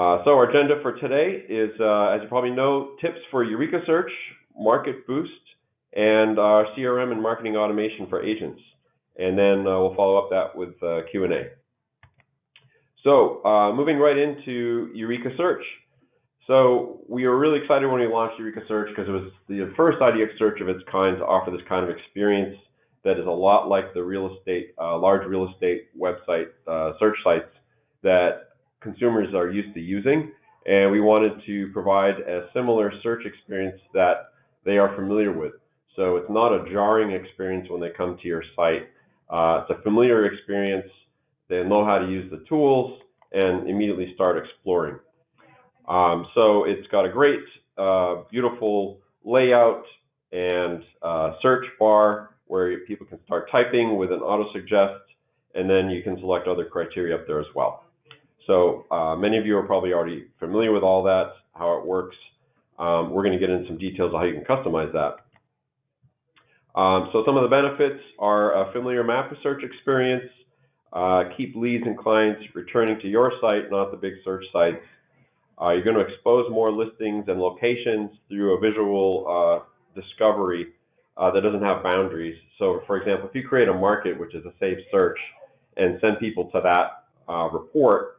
So our agenda for today is, as you probably know, tips for Eureka Search, MarketBoost, and our CRM and marketing automation for agents. And then we'll follow up that with Q&A. So moving right into Eureka Search. So we were really excited when we launched Eureka Search because it was the first IDX search of its kind to offer this kind of experience that is a lot like the real estate, large real estate website search sites that consumers are used to using, and we wanted to provide a similar search experience that they are familiar with. So it's not a jarring experience when they come to your site. It's a familiar experience. They know how to use the tools and immediately start exploring. So it's got a great, beautiful layout and search bar where people can start typing with an auto-suggest, and then you can select other criteria up there as well. So many of you are probably already familiar with all that, how it works. We're going to get into some details on how you can customize that. So some of the benefits are a familiar map search experience, keep leads and clients returning to your site, not the big search sites. You're going to expose more listings and locations through a visual discovery that doesn't have boundaries. So for example, if you create a market, which is a safe search, and send people to that report,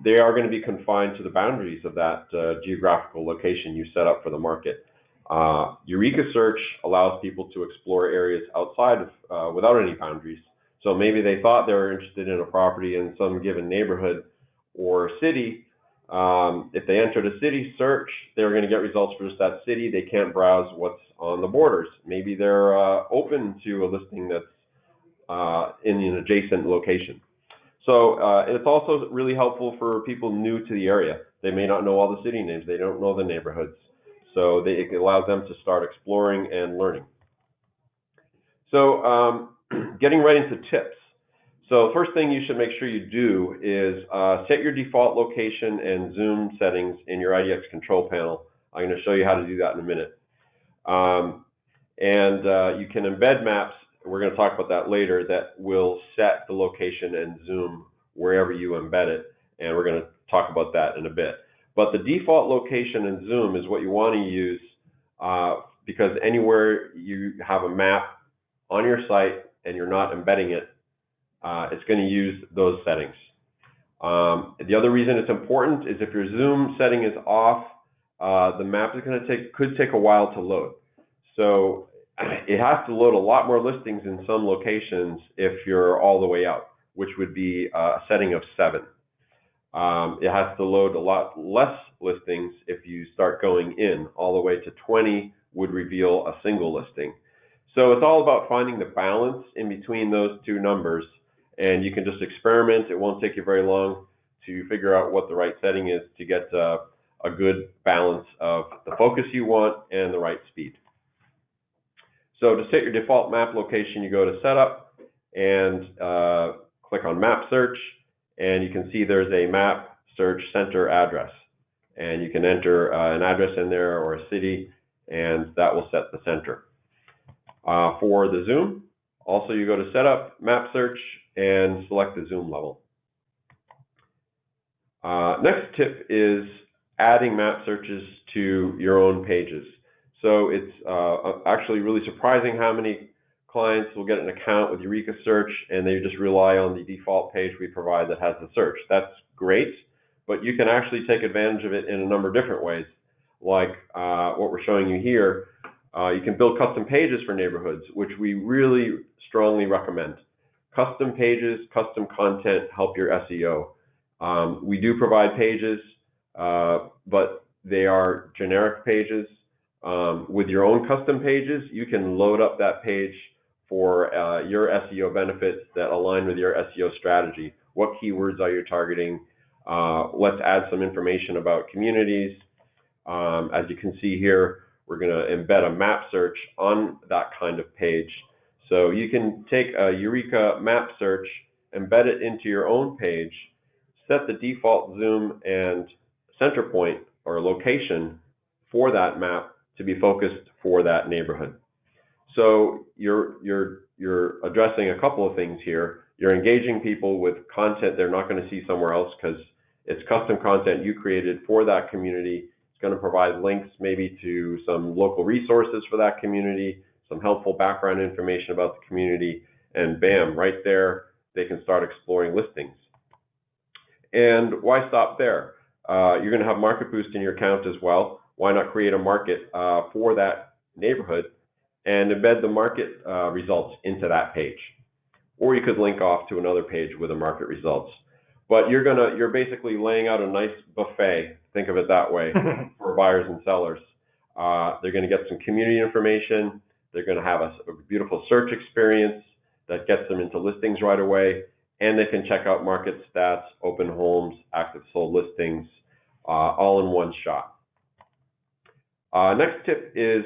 they are going to be confined to the boundaries of that geographical location you set up for the market. Eureka Search allows people to explore areas outside of, without any boundaries. So maybe they thought they were interested in a property in some given neighborhood or city. If they entered a city search, they're going to get results for just that city. They can't browse what's on the borders. Maybe they're open to a listing that's in an adjacent location. So it's also really helpful for people new to the area. They may not know all the city names. They don't know the neighborhoods. So it allows them to start exploring and learning. So getting right into tips. So first thing you should make sure you do is set your default location and zoom settings in your IDX control panel. I'm going to show you how to do that in a minute. You can embed maps. We're going to talk about that later, that will set the location and zoom wherever you embed it, and we're going to talk about that in a bit. But the default location and zoom is what you want to use because anywhere you have a map on your site and you're not embedding it, it's going to use those settings. The other reason it's important is if your zoom setting is off, the map is going to could take a while to load. So it has to load a lot more listings in some locations if you're all the way out, which would be a setting of 7. It has to load a lot less listings if you start going in. All the way to 20 would reveal a single listing. So it's all about finding the balance in between those two numbers, and you can just experiment. It won't take you very long to figure out what the right setting is to get a good balance of the focus you want and the right speed. So to set your default map location, you go to Setup and click on Map Search, and you can see there's a Map Search Center address. And you can enter an address in there or a city, and that will set the center. For the zoom, also you go to Setup, Map Search, and select the zoom level. Next tip is adding map searches to your own pages. So it's actually really surprising how many clients will get an account with Eureka Search and they just rely on the default page we provide that has the search. That's great, but you can actually take advantage of it in a number of different ways, like what we're showing you here. You can build custom pages for neighborhoods, which we really strongly recommend. Custom pages, custom content help your SEO. We do provide pages, but they are generic pages. With your own custom pages, you can load up that page for your SEO benefits that align with your SEO strategy. What keywords are you targeting? Let's add some information about communities. As you can see here, we're going to embed a map search on that kind of page. So you can take a Eureka map search, embed it into your own page, set the default zoom and center point or location for that map to be focused for that neighborhood. So you're addressing a couple of things here. You're engaging people with content they're not going to see somewhere else because It's custom content you created for that community. It's going to provide links maybe to some local resources for that community, some helpful background information about the community, and bam, right there, they can start exploring listings. And why stop there? You're going to have MarketBoost in your account as well. Why not create a market for that neighborhood and embed the market results into that page? Or you could link off to another page with the market results. But you're basically laying out a nice buffet, think of it that way, for buyers and sellers. They're going to get some community information. They're going to have a beautiful search experience that gets them into listings right away, and they can check out market stats, open homes, active sold listings, all in one shot. Next tip is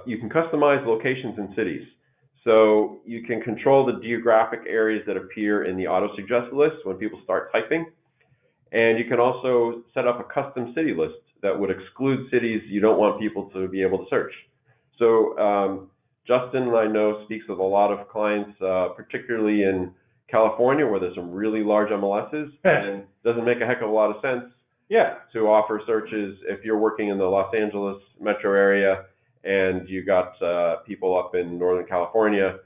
you can customize locations and cities. So you can control the geographic areas that appear in the auto-suggest list when people start typing. And you can also set up a custom city list that would exclude cities you don't want people to be able to search. So Justin, I know, speaks with a lot of clients, particularly in California, where there's some really large MLSs, and it doesn't make a heck of a lot of sense to offer searches if you're working in the Los Angeles metro area and you got people up in Northern California,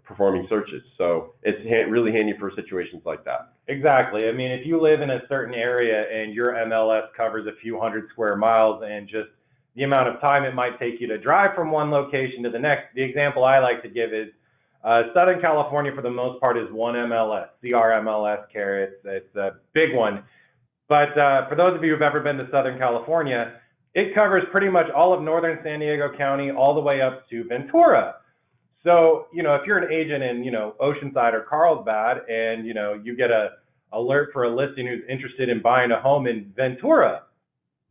performing searches. So it's really handy for situations like that. Exactly. I mean, if you live in a certain area and your MLS covers a few hundred square miles and just the amount of time it might take you to drive from one location to the next, the example I like to give is Southern California, for the most part, is one MLS, CRM Carrots. It's a big one. But for those of you who've ever been to Southern California, it covers pretty much all of northern San Diego County all the way up to Ventura. So, if you're an agent in, Oceanside or Carlsbad and, you get a alert for a listing who's interested in buying a home in Ventura,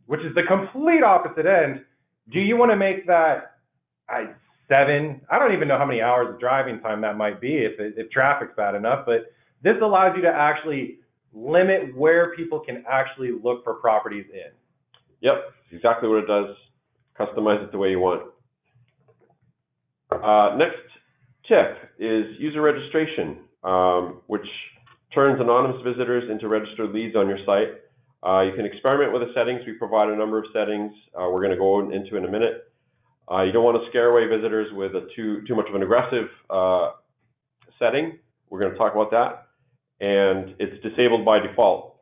which is the complete opposite end, do you want to make that 7? I don't even know how many hours of driving time that might be if traffic's bad enough, but this allows you to actually limit where people can actually look for properties in. Yep, exactly what it does. Customize it the way you want. Next tip is user registration, which turns anonymous visitors into registered leads on your site. You can experiment with the settings. We provide a number of settings we're going to go into in a minute. You don't want to scare away visitors with too much of an aggressive setting. We're going to talk about that. And it's disabled by default.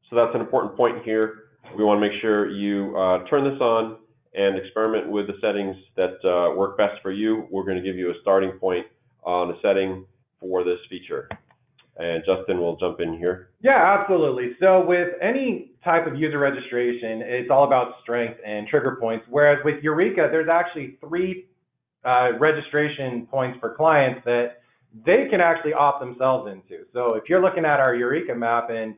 So that's an important point here. We want to make sure you turn this on and experiment with the settings that work best for you. We're going to give you a starting point on a setting for this feature. And Justin will jump in here. Yeah, absolutely. So with any type of user registration, it's all about strength and trigger points. Whereas with Eureka, there's actually 3 registration points for clients that they can actually opt themselves into. So if you're looking at our Eureka map and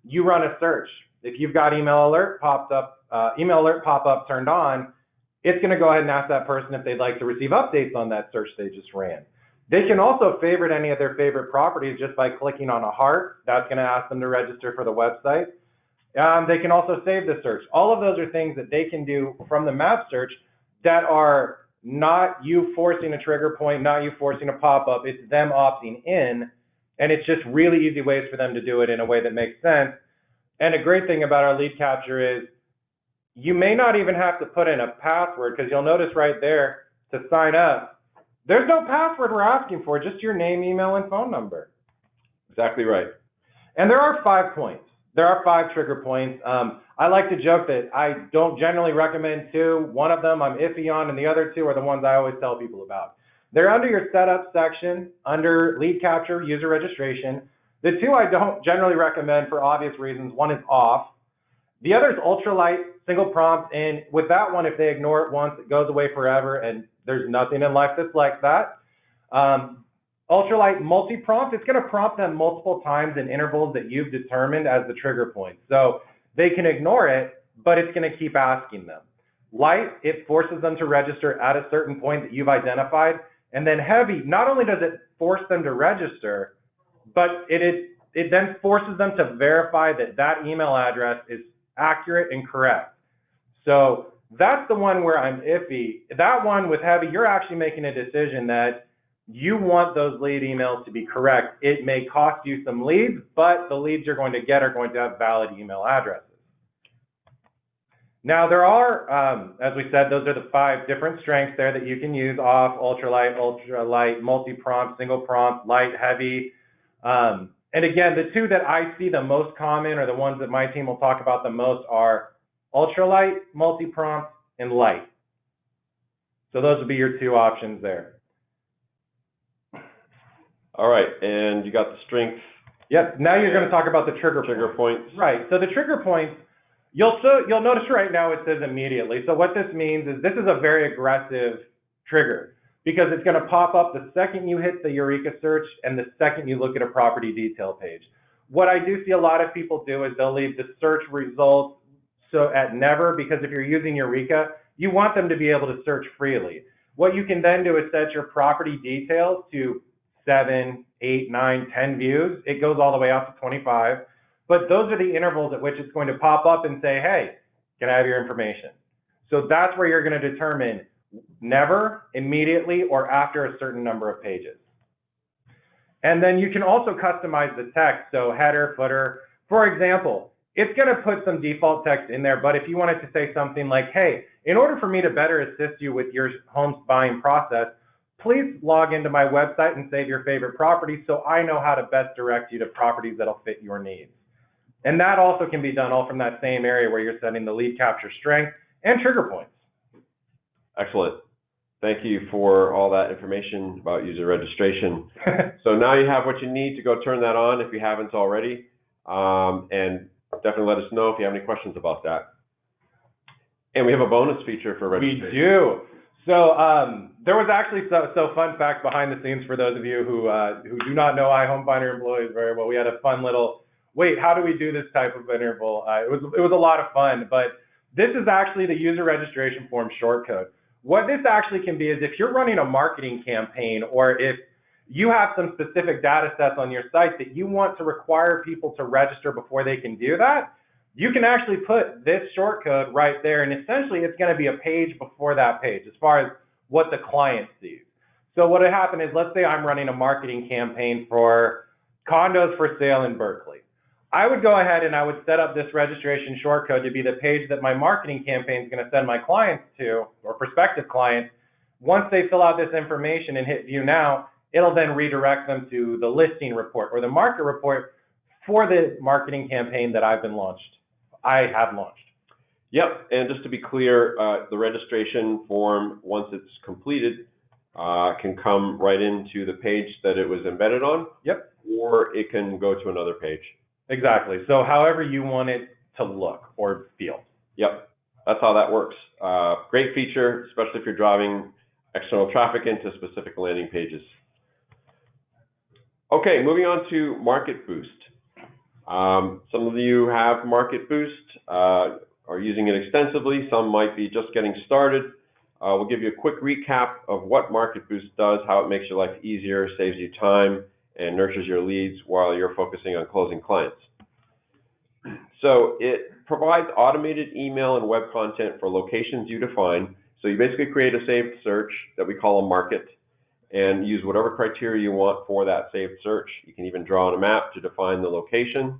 you run a search, if you've got email alert pop-up turned on, it's going to go ahead and ask that person if they'd like to receive updates on that search they just ran. They can also favorite any of their favorite properties just by clicking on a heart. That's going to ask them to register for the website. They can also save the search. All of those are things that they can do from the map search that are not you forcing a trigger point, not you forcing a pop-up. It's them opting in, and it's just really easy ways for them to do it in a way that makes sense. And a great thing about our lead capture is you may not even have to put in a password, because you'll notice right there to sign up, there's no password we're asking for, just your name, email, and phone number. Exactly right. And there are 5 points. There are 5 trigger points. I like to joke that I don't generally recommend 2. One of them I'm iffy on, and the other 2 are the ones I always tell people about. They're under your setup section, under lead capture, user registration. The 2 I don't generally recommend for obvious reasons. One is off. The other is ultralight, single prompt, and with that one, if they ignore it once, it goes away forever, and there's nothing in life that's like that. Ultralight multi-prompt, it's going to prompt them multiple times in intervals that you've determined as the trigger point. So they can ignore it, but it's going to keep asking them. Light, it forces them to register at a certain point that you've identified. And then heavy, not only does it force them to register, but it then forces them to verify that that email address is accurate and correct. So that's the one where I'm iffy. That one with heavy, you're actually making a decision that you want those lead emails to be correct. It may cost you some leads, but the leads you're going to get are going to have valid email addresses. Now there are, as we said, those are the 5 different strengths there that you can use: off, ultralight, multi-prompt, single prompt, light, heavy. And again, the 2 that I see the most common, or the ones that my team will talk about the most, are ultralight, multi-prompt, and light. So those would be your 2 options there. All right, and you got the strength. Yep. Now you're going to talk about the trigger points. Right. So the trigger points, you'll notice right now it says immediately. So what this means is this is a very aggressive trigger, because it's going to pop up the second you hit the Eureka search and the second you look at a property detail page. What I do see a lot of people do is they'll leave the search results at never, because if you're using Eureka, you want them to be able to search freely. What you can then do is set your property details to 7, 8, 9, 10 views. It goes all the way out to 25. But those are the intervals at which it's going to pop up and say, hey, can I have your information? So that's where you're going to determine never, immediately, or after a certain number of pages. And then you can also customize the text. So header, footer. For example, it's going to put some default text in there, but if you wanted to say something like, hey, in order for me to better assist you with your home buying process, please log into my website and save your favorite properties so I know how to best direct you to properties that'll fit your needs. And that also can be done all from that same area where you're setting the lead capture strength and trigger points. Excellent. Thank you for all that information about user registration. So now you have what you need to go turn that on if you haven't already. And definitely let us know if you have any questions about that. And we have a bonus feature for registration. We do. So there was actually so fun fact behind the scenes for those of you who do not know iHomefinder employees very well. We had a fun little, wait, how do we do this type of interval? It was a lot of fun, but this is actually the user registration form shortcode. What this actually can be is if you're running a marketing campaign, or if you have some specific data sets on your site that you want to require people to register before they can do that, you can actually put this shortcode right there, and essentially it's going to be a page before that page as far as what the client sees. So what would happen is, let's say I'm running a marketing campaign for condos for sale in Berkeley. I would go ahead and I would set up this registration shortcode to be the page that my marketing campaign is going to send my clients to, or prospective clients. Once they fill out this information and hit view now, it'll then redirect them to the listing report or the market report for the marketing campaign that I have launched. Yep, and just to be clear, the registration form, once it's completed, can come right into the page that it was embedded on. Yep. Or it can go to another page. Exactly. So however you want it to look or feel. Yep, that's how that works. Great feature, especially if you're driving external traffic into specific landing pages. Okay, moving on to MarketBoost. Some of you have MarketBoost, are using it extensively. Some might be just getting started. We'll give you a quick recap of what MarketBoost does, how it makes your life easier, saves you time, and nurtures your leads while you're focusing on closing clients. So it provides automated email and web content for locations you define. So you basically create a saved search that we call a market, and use whatever criteria you want for that saved search. You can even draw on a map to define the location.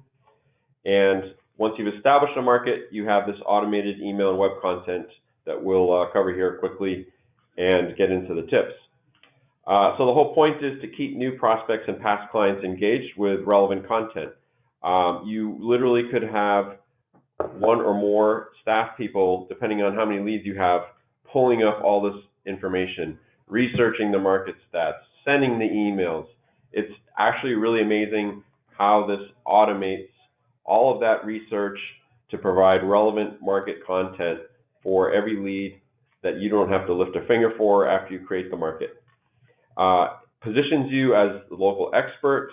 And once you've established a market, you have this automated email and web content that we'll cover here quickly and get into the tips. So the whole point is to keep new prospects and past clients engaged with relevant content. You literally could have one or more staff people, depending on how many leads you have, pulling up all this information, researching the market stats, sending the emails. It's actually really amazing how this automates all of that research to provide relevant market content for every lead that you don't have to lift a finger for after you create the market. Positions you as the local expert,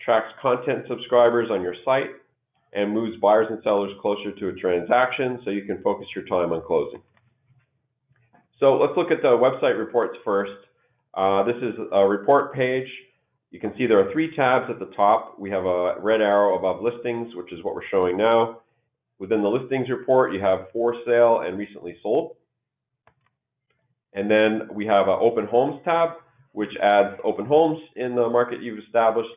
tracks content subscribers on your site, and moves buyers and sellers closer to a transaction so you can focus your time on closing. So let's look at the website reports first. This is a report page. You can see there are 3 tabs at the top. We have a red arrow above listings, which is what we're showing now. Within the listings report, you have for sale and recently sold. And then we have an open homes tab, which adds open homes in the market you've established.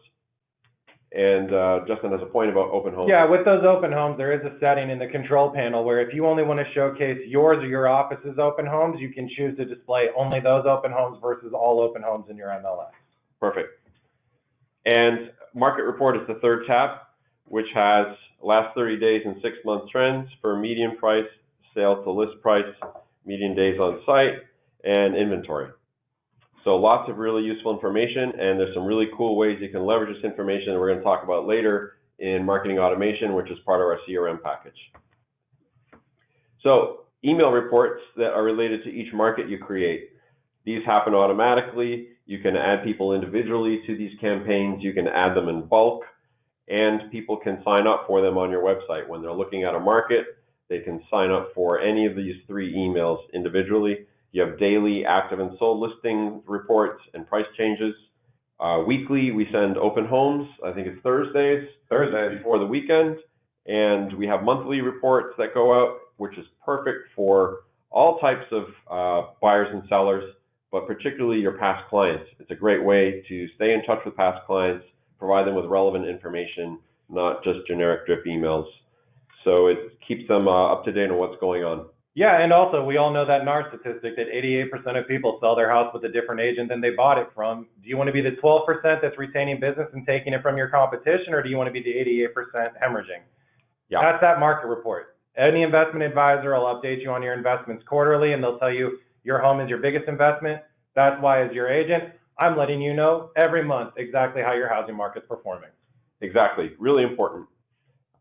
And Justin has a point about open homes. Yeah, with those open homes, there is a setting in the control panel where if you only want to showcase yours or your office's open homes, you can choose to display only those open homes versus all open homes in your MLS. Perfect. And Market Report is the third tab, which has last 30 days and 6 month trends for median price, sale to list price, median days on site, and inventory. So lots of really useful information, and there's some really cool ways you can leverage this information that we're going to talk about later in marketing automation, which is part of our CRM package. So email reports that are related to each market you create. These happen automatically. You can add people individually to these campaigns. You can add them in bulk, and people can sign up for them on your website. When they're looking at a market, they can sign up for any of these 3 emails individually. You have daily active and sold listing reports and price changes. Weekly, we send open homes. I think it's Thursdays before the weekend. And we have monthly reports that go out, which is perfect for all types of buyers and sellers, but particularly your past clients. It's a great way to stay in touch with past clients, provide them with relevant information, not just generic drip emails. So it keeps them up to date on what's going on. Yeah, and also we all know that in our statistic that 88% of people sell their house with a different agent than they bought it from. Do you want to be the 12% that's retaining business and taking it from your competition, or do you want to be the 88% hemorrhaging? Yeah. That's that market report. Any investment advisor will update you on your investments quarterly, and they'll tell you your home is your biggest investment. That's why, as your agent, I'm letting you know every month exactly how your housing market's performing. Exactly, really important.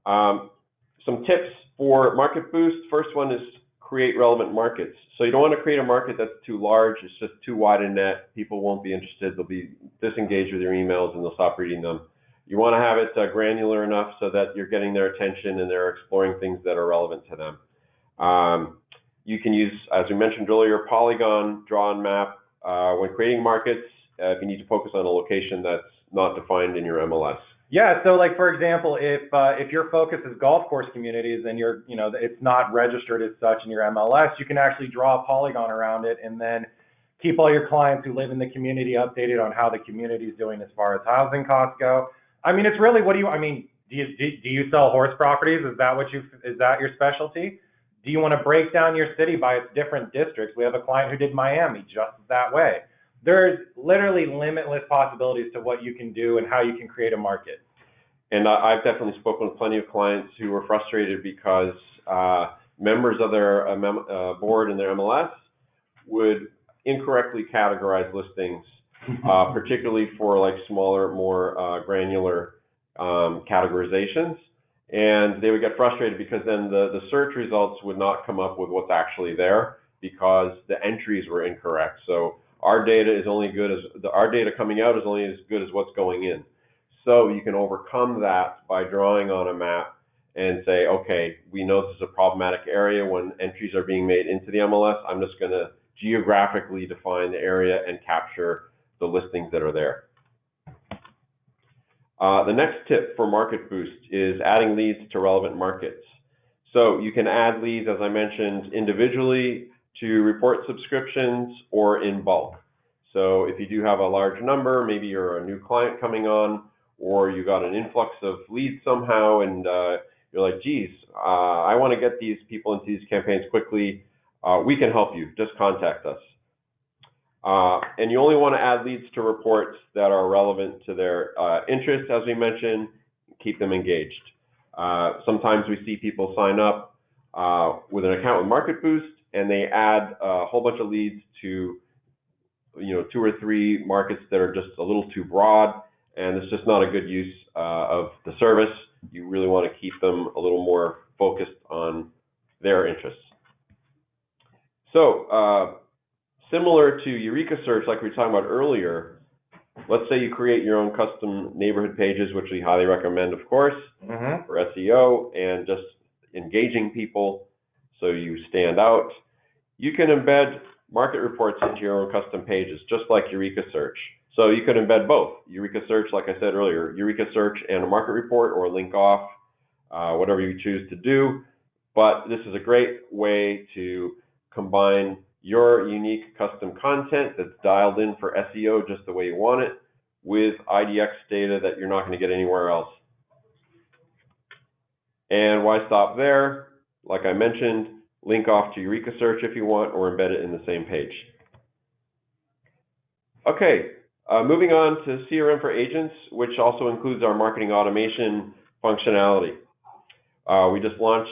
Some tips for MarketBoost. First one is create relevant markets. So you don't want to create a market that's too large. It's just too wide a net. People won't be interested. They'll be disengaged with your emails and they'll stop reading them. You want to have it granular enough so that you're getting their attention and they're exploring things that are relevant to them. You can use, as we mentioned earlier, polygon, draw and map. When creating markets, if you need to focus on a location that's not defined in your MLS. Yeah, so like for example, if your focus is golf course communities and it's not registered as such in your MLS, you can actually draw a polygon around it and then keep all your clients who live in the community updated on how the community is doing as far as housing costs go. I mean, it's really, do you sell horse properties? Is that your specialty? Do you want to break down your city by its different districts? We have a client who did Miami just that way. There's literally limitless possibilities to what you can do and how you can create a market. And I've definitely spoken with plenty of clients who were frustrated because members of their board in their MLS would incorrectly categorize listings, particularly for like smaller, more granular categorizations. And they would get frustrated because then the search results would not come up with what's actually there because the entries were incorrect. So our data is only good as our data coming out is only as good as what's going in. So you can overcome that by drawing on a map and say, okay, we know this is a problematic area when entries are being made into the MLS. I'm just going to geographically define the area and capture the listings that are there. The next tip for MarketBoost is adding leads to relevant markets. So you can add leads, as I mentioned, individually to report subscriptions or in bulk. So if you do have a large number, maybe you're a new client coming on, or you got an influx of leads somehow, and you're like, geez, I want to get these people into these campaigns quickly. We can help you. Just contact us. And you only want to add leads to reports that are relevant to their interests, as we mentioned. Keep them engaged. Sometimes we see people sign up with an account with MarketBoost, and they add a whole bunch of leads to 2 or 3 markets that are just a little too broad, and it's just not a good use of the service. You really want to keep them a little more focused on their interests. So similar to Eureka Search, like we were talking about earlier, let's say you create your own custom neighborhood pages, which we highly recommend, of course, for SEO and just engaging people so you stand out. You can embed market reports into your own custom pages, just like Eureka Search. So you could embed both. Eureka Search, like I said earlier, Eureka Search and a market report, or link off, whatever you choose to do. But this is a great way to combine your unique custom content that's dialed in for SEO just the way you want it, with IDX data that you're not going to get anywhere else. And why stop there? Like I mentioned, link off to Eureka Search if you want, or embed it in the same page. Okay, moving on to CRM for Agents, which also includes our marketing automation functionality. We just launched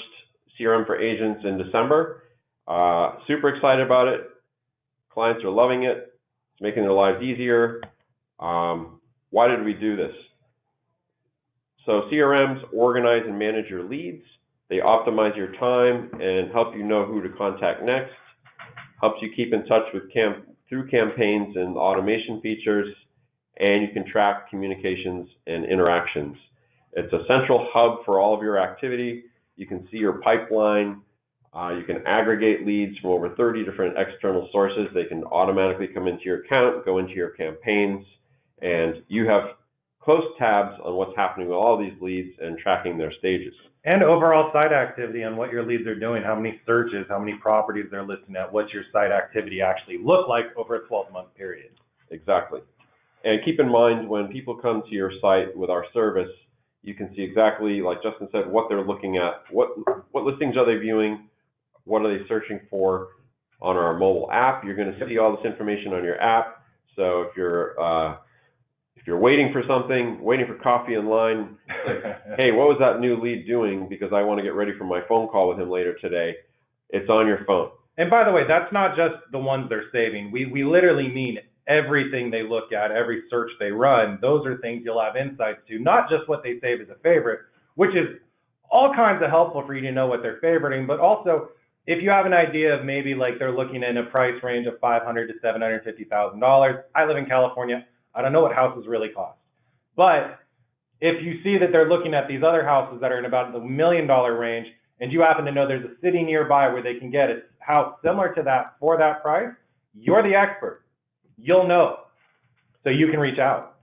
CRM for Agents in December. Super excited about it. Clients are loving it. It's making their lives easier. Why did we do this? So CRMs organize and manage your leads. They optimize your time and help you know who to contact next. Helps you keep in touch with through campaigns and automation features, and you can track communications and interactions. It's a central hub for all of your activity. You can see your pipeline. You can aggregate leads from over 30 different external sources. They can automatically come into your account, go into your campaigns, and you have close tabs on what's happening with all these leads and tracking their stages. And overall site activity on what your leads are doing, how many searches, how many properties they're listing at, what's your site activity actually look like over a 12-month period. Exactly. And keep in mind, when people come to your site with our service, you can see exactly, like Justin said, what they're looking at, what listings are they viewing, what are they searching for. On our mobile app, you're going to see all this information on your app. So if you're waiting for something, waiting for coffee in line, like, hey, what was that new lead doing? Because I want to get ready for my phone call with him later today. It's on your phone. And by the way, that's not just the ones they're saving. We literally mean everything they look at, every search they run. Those are things you'll have insights to, not just what they save as a favorite, which is all kinds of helpful for you to know what they're favoriting, but also if you have an idea of maybe like they're looking in a price range of $500,000 to $750,000. I live in California. I don't know what houses really cost. But if you see that they're looking at these other houses that are in about the $1 million range, and you happen to know there's a city nearby where they can get a house similar to that for that price, you're the expert. You'll know. So you can reach out.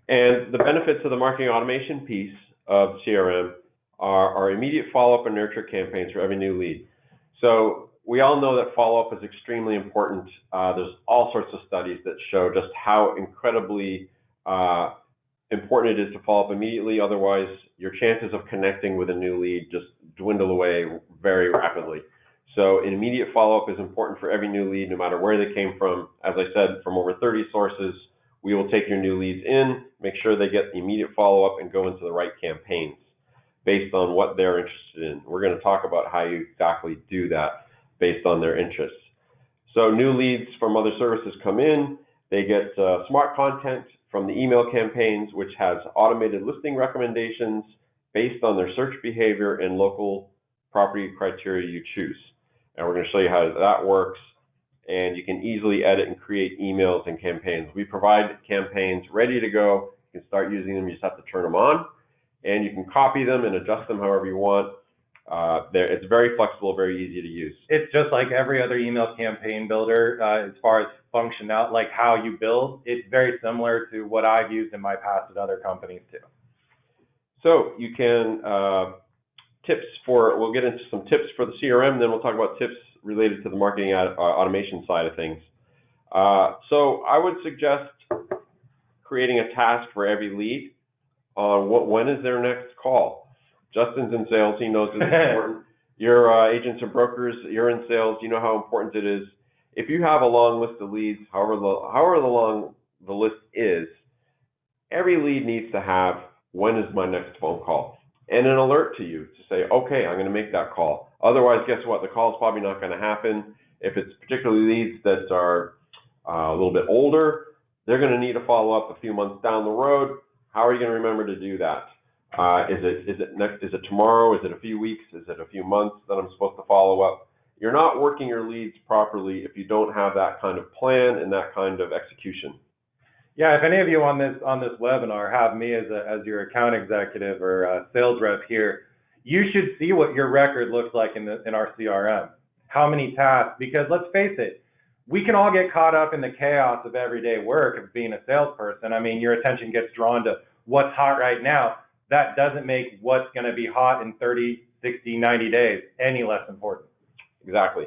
And the benefits of the marketing automation piece of CRM are immediate follow-up and nurture campaigns for every new lead. So we all know that follow-up is extremely important. There's all sorts of studies that show just how incredibly important it is to follow up immediately. Otherwise, your chances of connecting with a new lead just dwindle away very rapidly. So an immediate follow-up is important for every new lead, no matter where they came from. As I said, from over 30 sources, we will take your new leads in, make sure they get the immediate follow-up, and go into the right campaigns based on what they're interested in. We're going to talk about how you exactly do that based on their interests. So new leads from other services come in, they get smart content from the email campaigns, which has automated listing recommendations based on their search behavior and local property criteria you choose. And we're going to show you how that works. And you can easily edit and create emails and campaigns. We provide campaigns ready to go. You can start using them, you just have to turn them on. And you can copy them and adjust them however you want. It's very flexible, very easy to use. It's just like every other email campaign builder as far as functional, like how you build. It's very similar to what I've used in my past at other companies too. So you can, we'll get into some tips for the CRM, then we'll talk about tips related to the marketing automation side of things. So I would suggest creating a task for every lead on when is their next call. Justin's in sales, he knows it's important. Your agents and brokers, you're in sales, you know how important it is. If you have a long list of leads, however long the list is, every lead needs to have, when is my next phone call? And an alert to you to say, okay, I'm going to make that call. Otherwise, guess what? The call is probably not going to happen. If it's particularly leads that are a little bit older, they're going to need to follow up a few months down the road. How are you going to remember to do that? Is it tomorrow? Is it a few weeks? Is it a few months that I'm supposed to follow up? You're not working your leads properly if you don't have that kind of plan and that kind of execution. Yeah, if any of you on this webinar have me as your account executive or sales rep here, you should see what your record looks like in our CRM. How many tasks? Because let's face it, we can all get caught up in the chaos of everyday work of being a salesperson. I mean, your attention gets drawn to what's hot right now. That doesn't make what's going to be hot in 30, 60, 90 days any less important. exactly.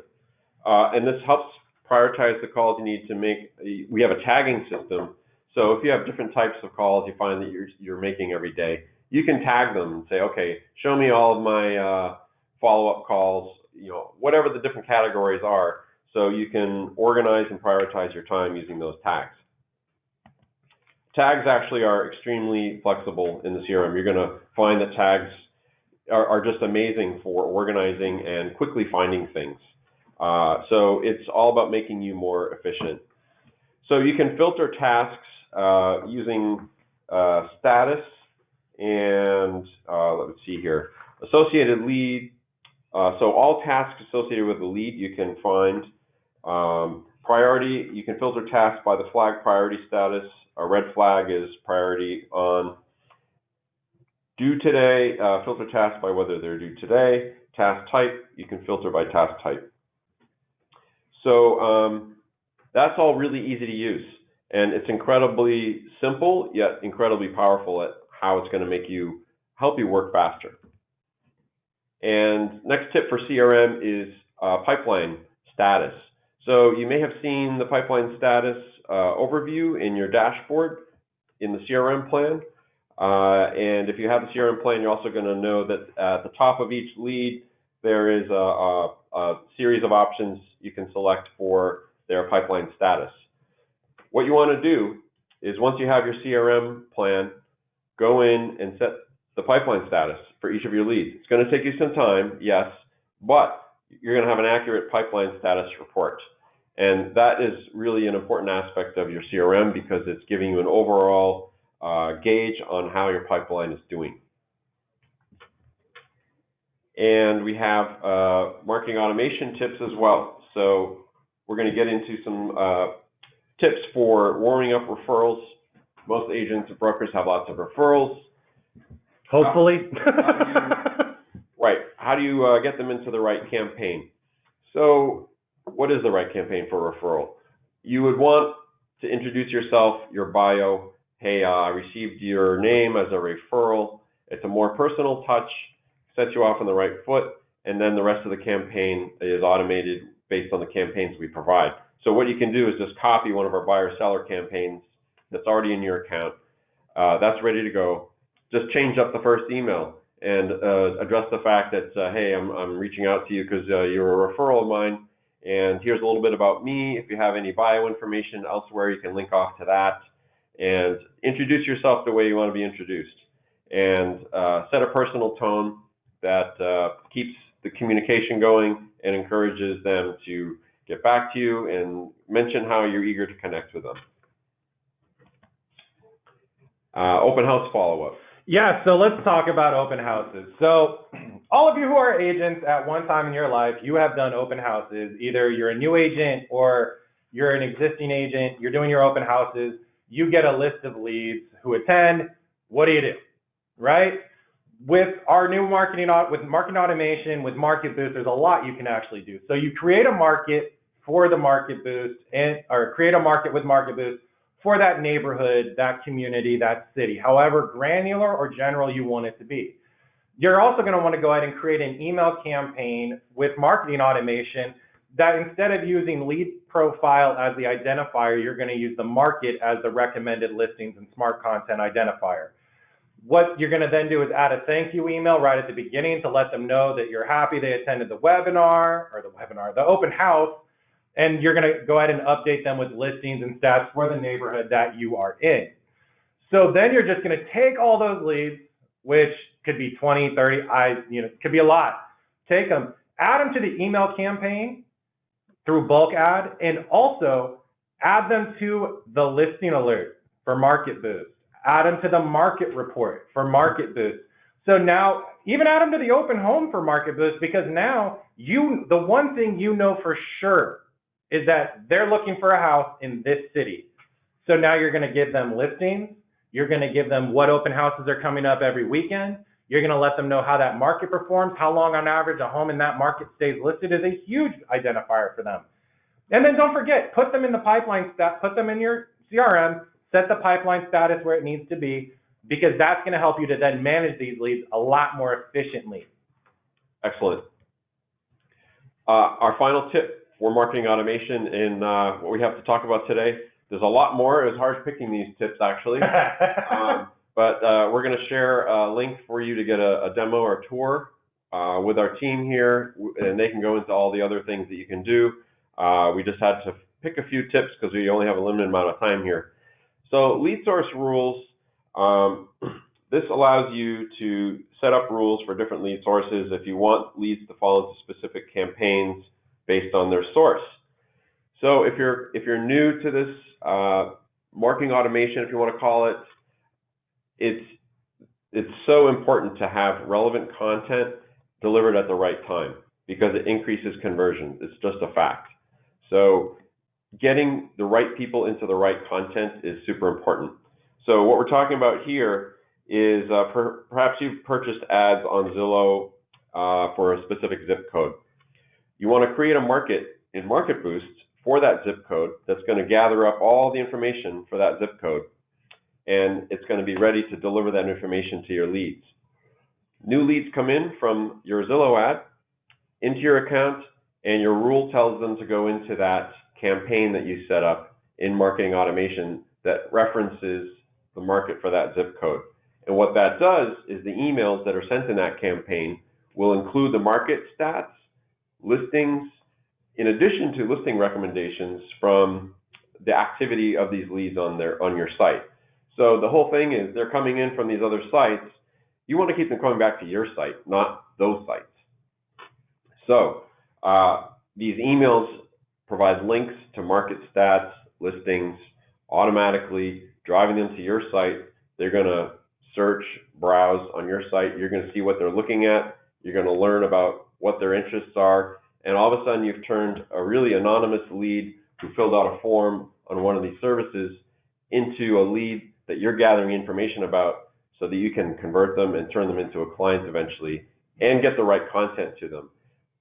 And this helps prioritize the calls you need to make. We have a tagging system. So if you have different types of calls you find that you're making every day, you can tag them and say, okay, show me all of my follow-up calls, whatever the different categories are, so you can organize and prioritize your time using those tags. Tags actually are extremely flexible in the CRM. You're going to find that tags are just amazing for organizing and quickly finding things. So it's all about making you more efficient. So you can filter tasks using status and let's see here, associated lead. So all tasks associated with the lead you can find. Priority, you can filter tasks by the flag priority status. A red flag is priority on. Due today, filter tasks by whether they're due today. Task type, you can filter by task type. So that's all really easy to use. And it's incredibly simple, yet incredibly powerful at how it's going to help you work faster. And next tip for CRM is pipeline status. So you may have seen the pipeline status overview in your dashboard in the CRM plan. And if you have the CRM plan, you're also going to know that at the top of each lead, there is a series of options you can select for their pipeline status. What you want to do is, once you have your CRM plan, go in and set the pipeline status for each of your leads. It's going to take you some time, yes, but you're going to have an accurate pipeline status report. And that is really an important aspect of your CRM because it's giving you an overall gauge on how your pipeline is doing. And we have marketing automation tips as well. So we're going to get into some tips for warming up referrals. Most agents and brokers have lots of referrals. Hopefully. Right. How do you get them into the right campaign? So what is the right campaign for referral? You would want to introduce yourself, your bio. Hey, I received your name as a referral. It's a more personal touch, sets you off on the right foot, and then the rest of the campaign is automated based on the campaigns we provide. So what you can do is just copy one of our buyer-seller campaigns that's already in your account. That's ready to go. Just change up the first email and address the fact that, hey, I'm reaching out to you because you're a referral of mine, and here's a little bit about me. If you have any bio information elsewhere, you can link off to that, and introduce yourself the way you want to be introduced, and set a personal tone that keeps the communication going and encourages them to get back to you and mention how you're eager to connect with them. Open house follow-up. Yeah, so let's talk about open houses. So all of you who are agents at one time in your life, you have done open houses. Either you're a new agent or you're an existing agent, you're doing your open houses, you get a list of leads who attend. What do? Right? With our new marketing automation, with MarketBoost, there's a lot you can actually do. So you create a market for the MarketBoost, or create a market with MarketBoost for that neighborhood, that community, that city, however granular or general you want it to be. You're also going to want to go ahead and create an email campaign with marketing automation that, instead of using lead profile as the identifier, you're going to use the market as the recommended listings and smart content identifier. What you're going to then do is add a thank you email right at the beginning to let them know that you're happy they attended the open house, and you're going to go ahead and update them with listings and stats for the neighborhood that you are in. So then you're just going to take all those leads, which could be 20, 30, could be a lot. Take them, add them to the email campaign through bulk add, and also add them to the listing alert for MarketBoost. Add them to the market report for MarketBoost. So now, even add them to the open home for MarketBoost, because now the one thing you know for sure is that they're looking for a house in this city. So now you're going to give them listings. You're going to give them what open houses are coming up every weekend. You're going to let them know how that market performs, how long on average a home in that market stays listed is a huge identifier for them. And then don't forget, put them in the pipeline, put them in your CRM, set the pipeline status where it needs to be, because that's going to help you to then manage these leads a lot more efficiently. Excellent. Our final tip for marketing automation in what we have to talk about today. There's a lot more. It was hard picking these tips, actually. But we're going to share a link for you to get a demo or a tour with our team here, and they can go into all the other things that you can do. We just had to pick a few tips because we only have a limited amount of time here. So lead source rules, this allows you to set up rules for different lead sources if you want leads to fall into specific campaigns based on their source. So if you're new to this marketing automation, if you want to call it, it's so important to have relevant content delivered at the right time because it increases conversion. It's just a fact. So getting the right people into the right content is super important. So what we're talking about here is perhaps you've purchased ads on Zillow for a specific zip code. You want to create a market in MarketBoost for that zip code that's going to gather up all the information for that zip code, and it's going to be ready to deliver that information to your leads. New leads come in from your Zillow ad into your account, and your rule tells them to go into that campaign that you set up in marketing automation that references the market for that zip code. And what that does is the emails that are sent in that campaign will include the market stats, listings, in addition to listing recommendations from the activity of these leads on your site. So the whole thing is they're coming in from these other sites. You want to keep them coming back to your site, not those sites. So these emails provide links to market stats, listings, automatically driving them to your site. They're going to search, browse on your site. You're going to see what they're looking at. You're going to learn about what their interests are. And all of a sudden, you've turned a really anonymous lead who filled out a form on one of these services into a lead that you're gathering information about so that you can convert them and turn them into a client eventually and get the right content to them.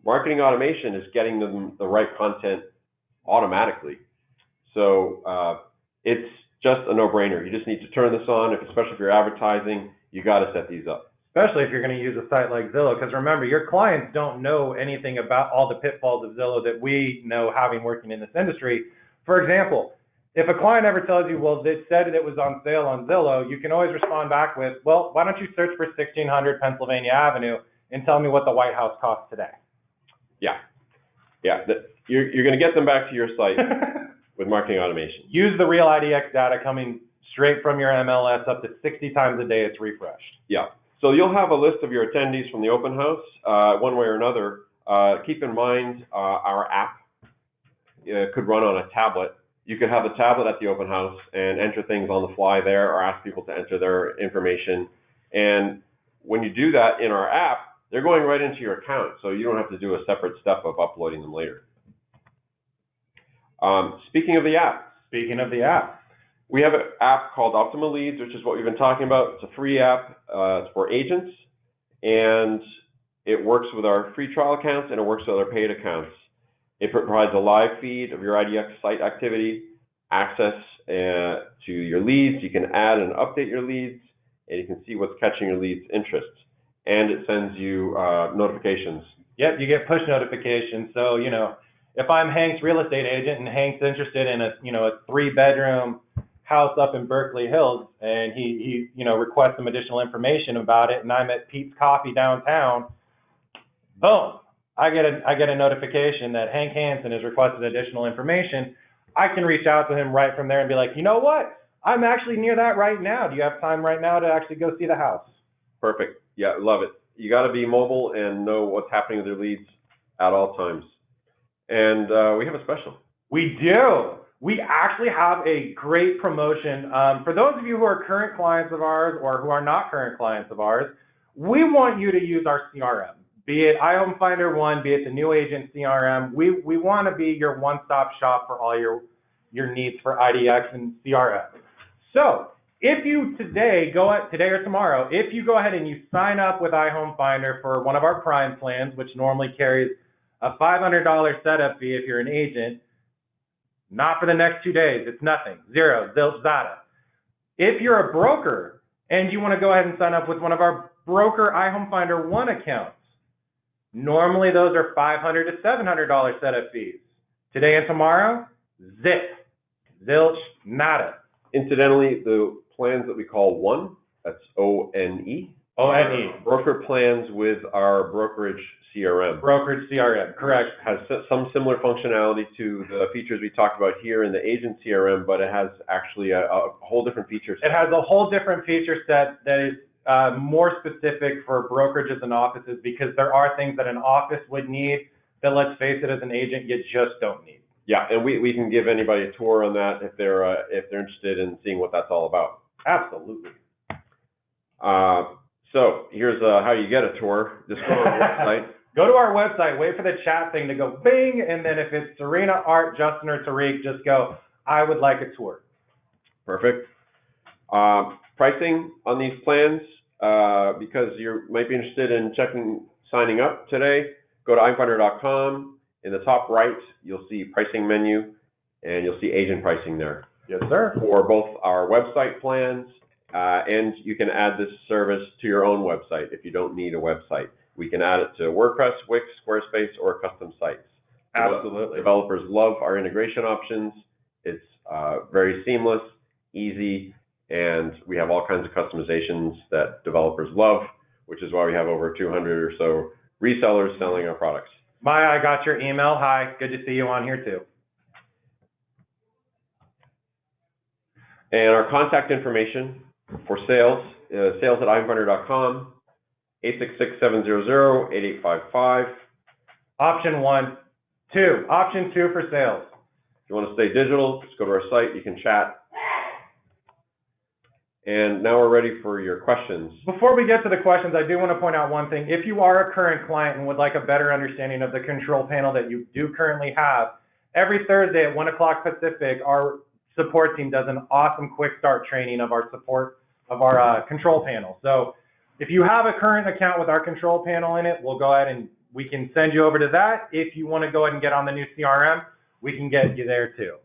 Marketing automation is getting them the right content automatically. So it's just a no-brainer. You just need to turn this on, especially if you're advertising. You got to set these up. Especially if you're going to use a site like Zillow, because remember, your clients don't know anything about all the pitfalls of Zillow that we know having working in this industry. For example, if a client ever tells you, well, it said it was on sale on Zillow, you can always respond back with, well, why don't you search for 1600 Pennsylvania Avenue and tell me what the White House costs today? Yeah. You're going to get them back to your site with marketing automation. Use the real IDX data coming straight from your MLS up to 60 times a day it's refreshed. Yeah. So you'll have a list of your attendees from the open house, one way or another. Keep in mind our app could run on a tablet. You could have a tablet at the open house and enter things on the fly there or ask people to enter their information. And when you do that in our app, they're going right into your account, so you don't have to do a separate step of uploading them later. Speaking of the app, we have an app called Optima Leads, which is what we've been talking about. It's a free app. It's for agents, and it works with our free trial accounts and it works with our paid accounts. It provides a live feed of your IDX site activity, access to your leads. You can add and update your leads, and you can see what's catching your leads' interest. And it sends you notifications. Yep, you get push notifications. So, you know, if I'm Hank's real estate agent and Hank's interested in a 3-bedroom house up in Berkeley Hills, and he requests some additional information about it, and I'm at Pete's Coffee downtown, boom, I get a notification that Hank Hansen has requested additional information. I can reach out to him right from there and be like, you know what? I'm actually near that right now. Do you have time right now to actually go see the house? Perfect. Yeah, love it. You got to be mobile and know what's happening with your leads at all times. And we have a special. We do. We actually have a great promotion. For those of you who are current clients of ours or who are not current clients of ours, we want you to use our CRM. Be it iHomefinder 1, be it the new agent CRM. We want to be your one-stop shop for all your needs for IDX and CRM. So if you today or tomorrow, if you go ahead and you sign up with iHomefinder for one of our Prime plans, which normally carries a $500 setup fee if you're an agent, not for the next 2 days, it's nothing, zero, zilch-zada. If you're a broker and you want to go ahead and sign up with one of our broker iHomefinder 1 accounts, Normally those are $500 to $700 setup fees. Today and tomorrow, zip, zilch, nada. Incidentally, the plans that we call One, that's O-N-E. O-N-E. Broker plans with our brokerage CRM. Brokerage CRM, correct. Has some similar functionality to the features we talked about here in the agent CRM, but it has actually a whole different feature set. It has a whole different feature set that is more specific for brokerages and offices, because there are things that an office would need that, let's face it, as an agent, you just don't need. Yeah, and we can give anybody a tour on that if they're interested in seeing what that's all about. Absolutely. So here's how you get a tour. Just go to our website. Go to our website, wait for the chat thing to go bing, and then if it's Serena, Art, Justin, or Tariq, just go, I would like a tour. Perfect. Pricing on these plans, because you might be interested in signing up today, go to iHomefinder.com. In the top right, you'll see pricing menu, and you'll see agent pricing there. Yes, sir. For both our website plans, and you can add this service to your own website if you don't need a website. We can add it to WordPress, Wix, Squarespace, or custom sites. Absolutely. Developers love our integration options. It's very seamless, easy, and we have all kinds of customizations that developers love, which is why we have over 200 or so resellers selling our products. Maya, I got your email. Hi, good to see you on here too. And our contact information for sales, sales at iHomefinder.com, 866-700-8855. Option 1. 2. Option 2 for sales. If you want to stay digital, just go to our site, you can chat. And now we're ready for your questions. Before we get to the questions, I do want to point out one thing. If you are a current client and would like a better understanding of the control panel that you do currently have, every Thursday at 1 o'clock Pacific, our support team does an awesome quick start training of our support of our control panel. So if you have a current account with our control panel in it, we'll go ahead and we can send you over to that. If you want to go ahead and get on the new CRM, we can get you there too.